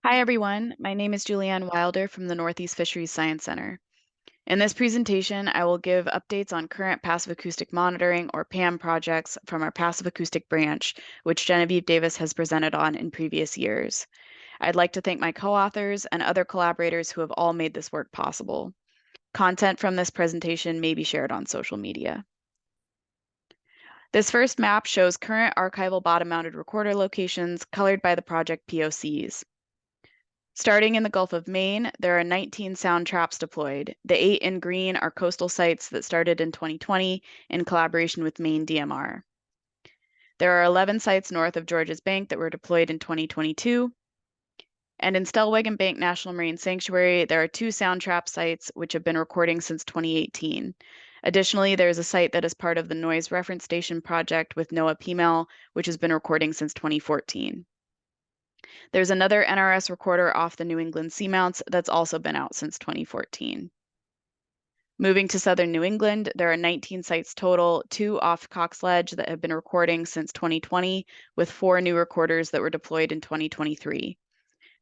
Hi, everyone. My name is Julianne Wilder from the Northeast Fisheries Science Center. In this presentation, I will give updates on current passive acoustic monitoring, or PAM, projects from our passive acoustic branch, which Genevieve Davis has presented on in previous years. I'd like to thank my co-authors and other collaborators who have all made this work possible. Content from this presentation may be shared on social media. This first map shows current archival bottom-mounted recorder locations colored by the project POCs. Starting in the Gulf of Maine, there are 19 sound traps deployed. The 8 in green are coastal sites that started in 2020 in collaboration with Maine DMR. There are 11 sites north of Georges Bank that were deployed in 2022. And in Stellwagen Bank National Marine Sanctuary, there are 2 sound trap sites which have been recording since 2018. Additionally, there is a site that is part of the Noise Reference Station project with NOAA PMEL, which has been recording since 2014. There's another NRS recorder off the New England Seamounts that's also been out since 2014. Moving to southern New England, there are 19 sites total, 2 off Cox Ledge that have been recording since 2020, with 4 new recorders that were deployed in 2023.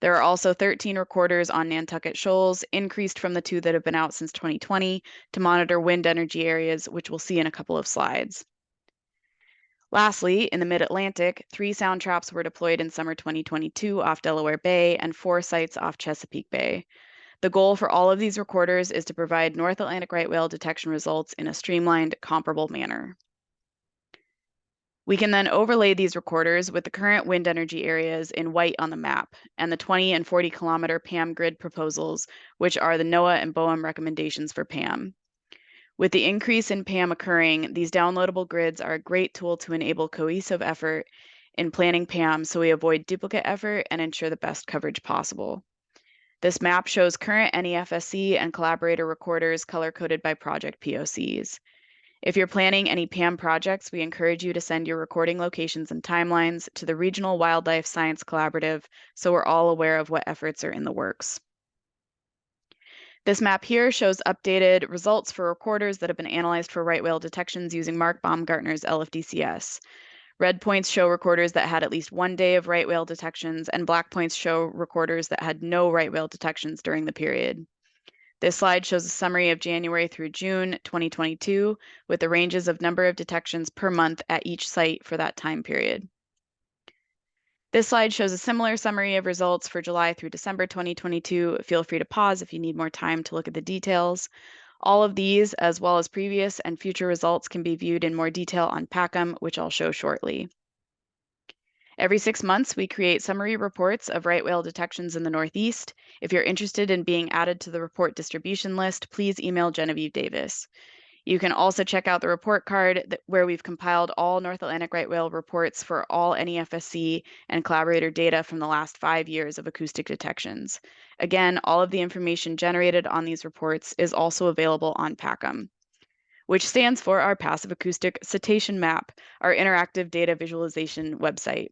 There are also 13 recorders on Nantucket Shoals, increased from the 2 that have been out since 2020, to monitor wind energy areas, which we'll see in a couple of slides. Lastly, in the Mid-Atlantic, 3 sound traps were deployed in summer 2022 off Delaware Bay and 4 sites off Chesapeake Bay. The goal for all of these recorders is to provide North Atlantic right whale detection results in a streamlined, comparable manner. We can then overlay these recorders with the current wind energy areas in white on the map and the 20 and 40 kilometer PAM grid proposals, which are the NOAA and BOEM recommendations for PAM. With the increase in PAM occurring, these downloadable grids are a great tool to enable cohesive effort in planning PAM so we avoid duplicate effort and ensure the best coverage possible. This map shows current NEFSC and collaborator recorders color-coded by project POCs. If you're planning any PAM projects, we encourage you to send your recording locations and timelines to the Regional Wildlife Science Collaborative so we're all aware of what efforts are in the works. This map here shows updated results for recorders that have been analyzed for right whale detections using Mark Baumgartner's LFDCS. Red points show recorders that had at least 1 day of right whale detections, and black points show recorders that had no right whale detections during the period. This slide shows a summary of January through June 2022 with the ranges of number of detections per month at each site for that time period. This slide shows a similar summary of results for July through December 2022. Feel free to pause if you need more time to look at the details. All of these, as well as previous and future results, can be viewed in more detail on PACM, which I'll show shortly. Every 6 months, we create summary reports of right whale detections in the Northeast. If you're interested in being added to the report distribution list, please email Genevieve Davis. You can also check out the report card where we've compiled all North Atlantic right whale reports for all NEFSC and collaborator data from the last 5 years of acoustic detections. Again, all of the information generated on these reports is also available on PACM, which stands for our Passive Acoustic Cetacean Map, our interactive data visualization website.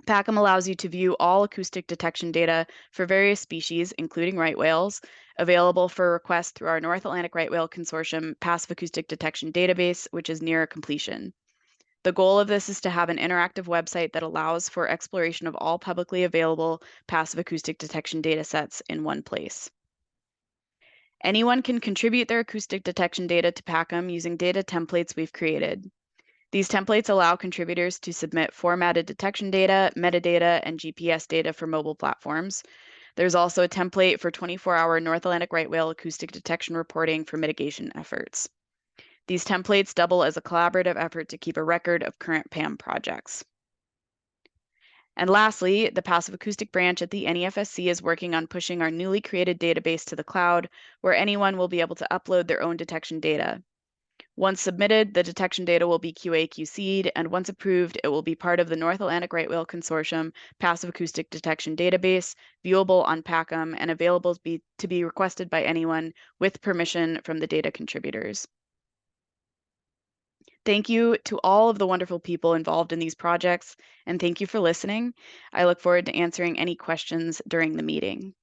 PACM allows you to view all acoustic detection data for various species, including right whales, available for request through our North Atlantic Right Whale Consortium Passive Acoustic Detection Database, which is near completion. The goal of this is to have an interactive website that allows for exploration of all publicly available passive acoustic detection data sets in one place. Anyone can contribute their acoustic detection data to PACM using data templates we've created. These templates allow contributors to submit formatted detection data, metadata, and GPS data for mobile platforms. There's also a template for 24-hour North Atlantic right whale acoustic detection reporting for mitigation efforts. These templates double as a collaborative effort to keep a record of current PAM projects. And lastly, the Passive Acoustic branch at the NEFSC is working on pushing our newly created database to the cloud, where anyone will be able to upload their own detection data. Once submitted, the detection data will be QA/QC'd, and once approved, it will be part of the North Atlantic Right Whale Consortium Passive Acoustic Detection Database, viewable on PACM, and available to be requested by anyone with permission from the data contributors. Thank you to all of the wonderful people involved in these projects, and thank you for listening. I look forward to answering any questions during the meeting.